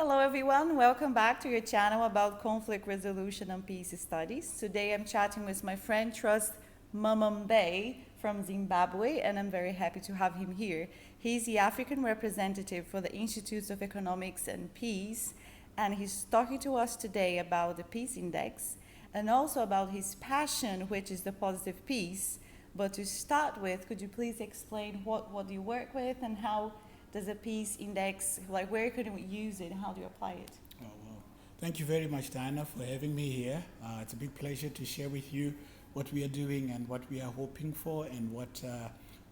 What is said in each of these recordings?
Hello everyone, welcome back to your channel about conflict resolution and peace studies. Today I'm chatting with my friend Trust Mamambe from Zimbabwe, and I'm very happy to have him here. He's the African representative for the Institutes of Economics and Peace, and he's talking to us today about the Peace Index and also about his passion, which is the positive peace. But to start with, could you please explain what you work with and how does a peace index, like where can we use it and how do you apply it? Oh, well, thank you very much, Diana, for having me here. It's a big pleasure to share with you what we are doing and what we are hoping for and what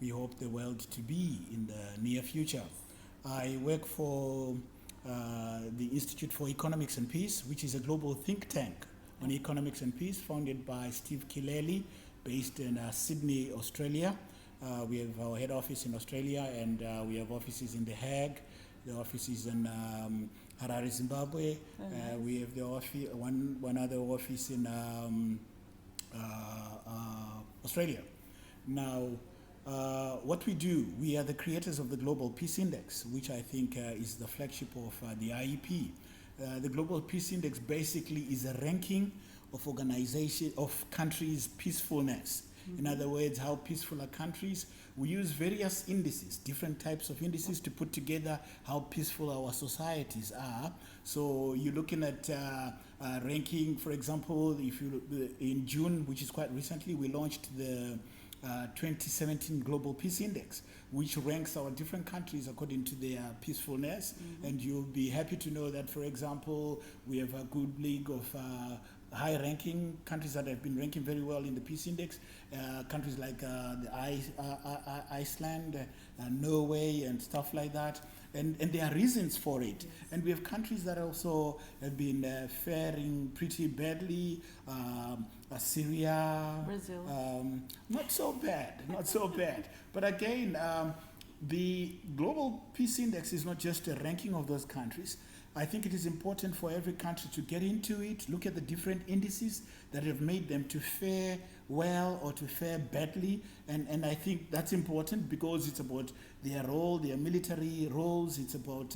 we hope the world to be in the near future. I work for the Institute for Economics and Peace, which is a global think tank on economics and peace, founded by Steve Kileli, based in Sydney, Australia. We have our head office in Australia, and we have offices in The Hague, the offices in Harare, Zimbabwe. We have the one other office in Australia. Now, what we do, we are the creators of the Global Peace Index, which I think is the flagship of the IEP. The Global Peace Index basically is a ranking of countries' peacefulness. In other words, how peaceful are countries? We use various indices, different types of indices to put together how peaceful our societies are. So you're looking at ranking, for example, if you in June, which is quite recently, we launched the 2017 Global Peace Index, which ranks our different countries according to their peacefulness. And you'll be happy to know that, for example, we have a good league of high-ranking countries that have been ranking very well in the Peace Index, countries like Iceland, Norway, and stuff like that. And there are reasons for it. Yes. And we have countries that also have been faring pretty badly. Syria, Brazil. Not so bad. But again, the Global Peace Index is not just a ranking of those countries. I think it is important for every country to get into it, look at the different indices that have made them to fare well or to fare badly. And I think that's important because it's about their role, their military roles, it's about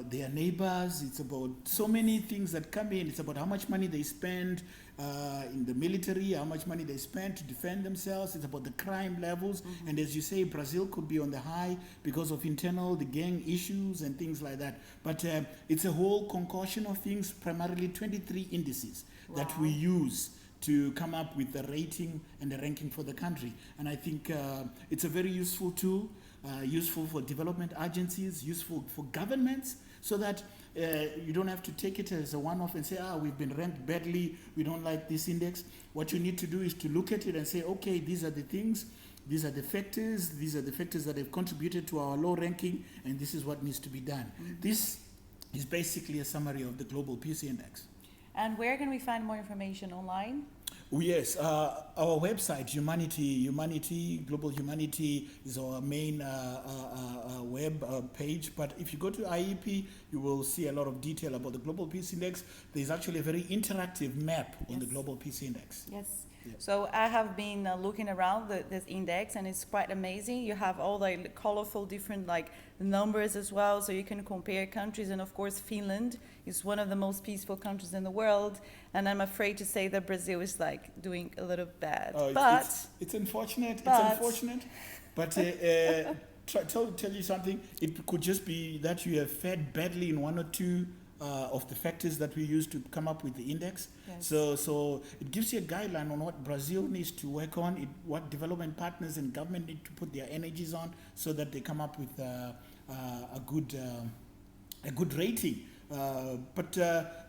their neighbors, it's about so many things that come in. It's about how much money they spend in the military, how much money they spend to defend themselves. It's about the crime levels. And as you say, Brazil could be on the high because of the gang issues and things like that. But it's a whole concoction of things, primarily 23 indices that we use to come up with the rating and the ranking for the country. And I think it's a very useful tool, useful for development agencies, useful for governments, so that you don't have to take it as a one-off and say, we've been ranked badly, we don't like this index. What you need to do is to look at it and say, okay, these are the things, these are the factors that have contributed to our low ranking, and this is what needs to be done. This is basically a summary of the Global Peace Index. And where can we find more information online? Yes, our website, Global Humanity, is our main web page. But if you go to IEP, you will see a lot of detail about the Global Peace Index. There's actually a very interactive map on the Global Peace Index. Yes. So I have been looking around this index, and it's quite amazing. You have all the colorful different numbers as well, so you can compare countries. And of course, Finland is one of the most peaceful countries in the world. And I'm afraid to say that Brazil is doing a little bad. It's unfortunate. But tell you something. It could just be that you have fared badly in one or two of the factors that we use to come up with the index. Yes. So it gives you a guideline on what Brazil needs to work on, what development partners and government need to put their energies on, so that they come up with a good rating. But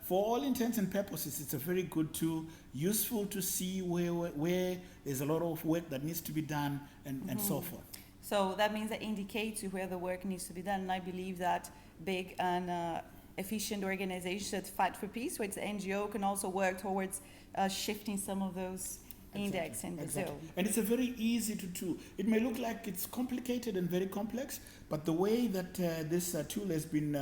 for all intents and purposes, it's a very good tool, useful to see where there's a lot of work that needs to be done and so forth. So that means that indicates where the work needs to be done. And I believe that big and efficient organizations that fight for peace, which the NGO, can also work towards shifting some of those index in Brazil. Exactly. And it's a very easy to do. It may look like it's complicated and very complex, But the way that this tool has been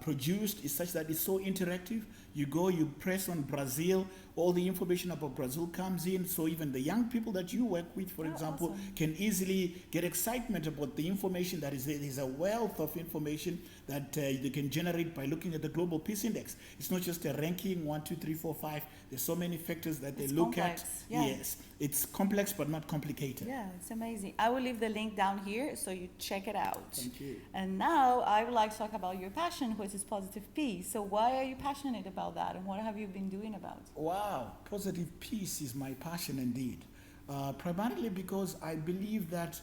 produced is such that it's so interactive. You go, you press on Brazil, all the information about Brazil comes in, so even the young people that you work with, for example, awesome. can easily get excitement about the information that is there. There's a wealth of information that they can generate by looking at the Global Peace Index. It's not just a ranking, 1, 2, 3, 4, 5. There's so many factors that they It's look complex, at. yeah. Yes, it's complex but not complicated. Yeah, it's amazing. I will leave the link down here so you check it out. Thank you. And now I would like to talk about your passion, which is positive peace. So why are you passionate about that, and what have you been doing about it? Wow, positive peace is my passion indeed. Primarily because I believe that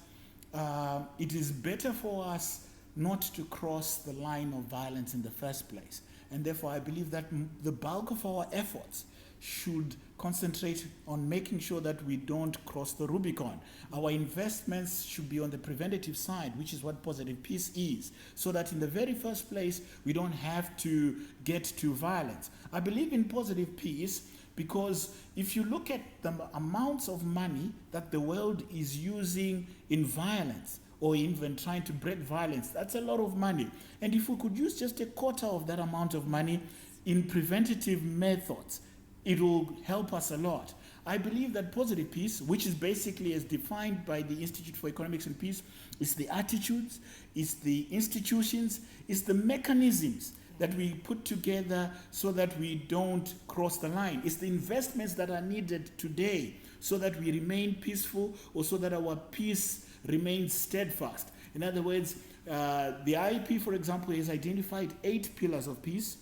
it is better for us not to cross the line of violence in the first place. And therefore, I believe that the bulk of our efforts should concentrate on making sure that we don't cross the Rubicon. Our investments should be on the preventative side, which is what positive peace is, so that in the very first place, we don't have to get to violence. I believe in positive peace because if you look at the amounts of money that the world is using in violence, or even trying to break violence, that's a lot of money. And if we could use just a quarter of that amount of money in preventative methods, it will help us a lot. I believe that positive peace, which is basically as defined by the Institute for Economics and Peace, is the attitudes, is the institutions, is the mechanisms that we put together so that we don't cross the line. It's the investments that are needed today so that we remain peaceful, or so that our peace remains steadfast. In other words, the IEP, for example, has identified 8 pillars of peace,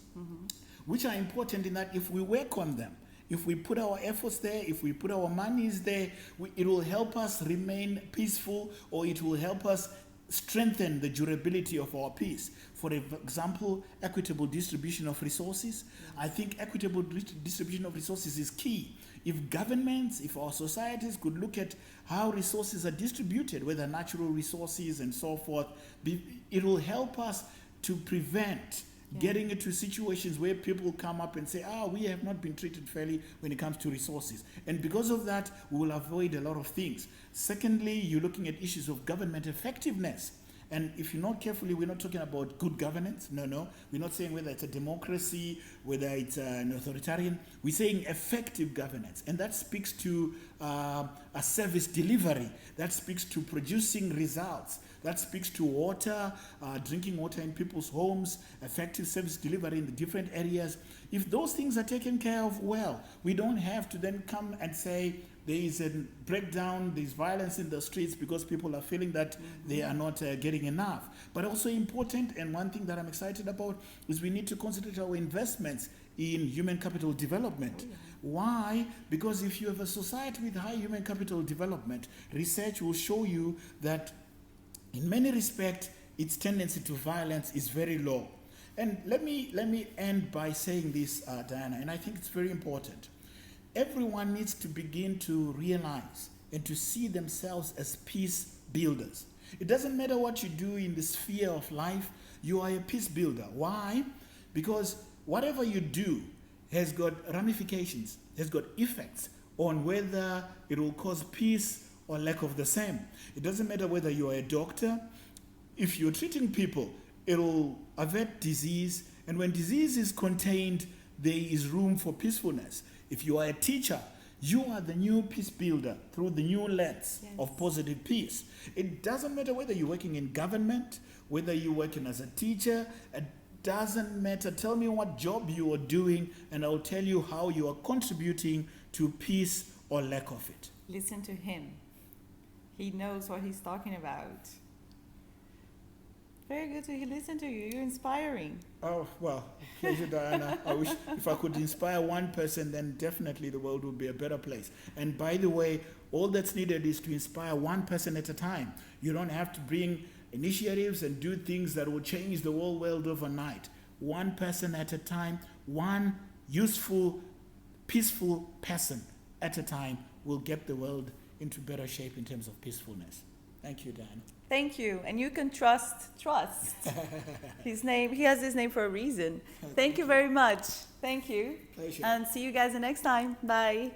which are important in that if we work on them, if we put our efforts there, if we put our monies there, it will help us remain peaceful, or it will help us strengthen the durability of our peace. For example, equitable distribution of resources. I think equitable distribution of resources is key. If governments, if our societies could look at how resources are distributed, whether natural resources and so forth, it will help us to prevent getting into situations where people come up and say, we have not been treated fairly when it comes to resources. And because of that, we will avoid a lot of things. Secondly, you're looking at issues of government effectiveness. And if you're not carefully, we're not talking about good governance. No. We're not saying whether it's a democracy, whether it's an authoritarian. We're saying effective governance. And that speaks to a service delivery. That speaks to producing results. That speaks to water, drinking water in people's homes, effective service delivery in the different areas. If those things are taken care of well, we don't have to then come and say, there is a breakdown, there's violence in the streets because people are feeling that they are not getting enough. But also important, and one thing that I'm excited about, is we need to concentrate our investments in human capital development. Why? Because if you have a society with high human capital development, research will show you that in many respects, its tendency to violence is very low. And let me end by saying this, Diana, and I think it's very important. Everyone needs to begin to realize and to see themselves as peace builders. It doesn't matter what you do in the sphere of life, you are a peace builder. Why? Because whatever you do has got ramifications, has got effects on whether it will cause peace or lack of the same. It doesn't matter whether you are a doctor. If you're treating people, it will avert disease, and when disease is contained, there is room for peacefulness. If you are a teacher, you are the new peace builder through the new lens of positive peace. It doesn't matter whether you're working in government, whether you're working as a teacher, it doesn't matter. Tell me what job you are doing, and I'll tell you how you are contributing to peace or lack of it. Listen to him. He knows what he's talking about. Very good to listen to you. You're inspiring. Oh, well, pleasure, Diana. I wish if I could inspire one person, then definitely the world would be a better place. And by the way, all that's needed is to inspire one person at a time. You don't have to bring initiatives and do things that will change the whole world overnight. One person at a time, one useful, peaceful person at a time will get the world into better shape in terms of peacefulness. Thank you, Diana. Thank you. And you can trust. His name, he has his name for a reason. Thank you very much. Thank you. Pleasure. And see you guys the next time. Bye.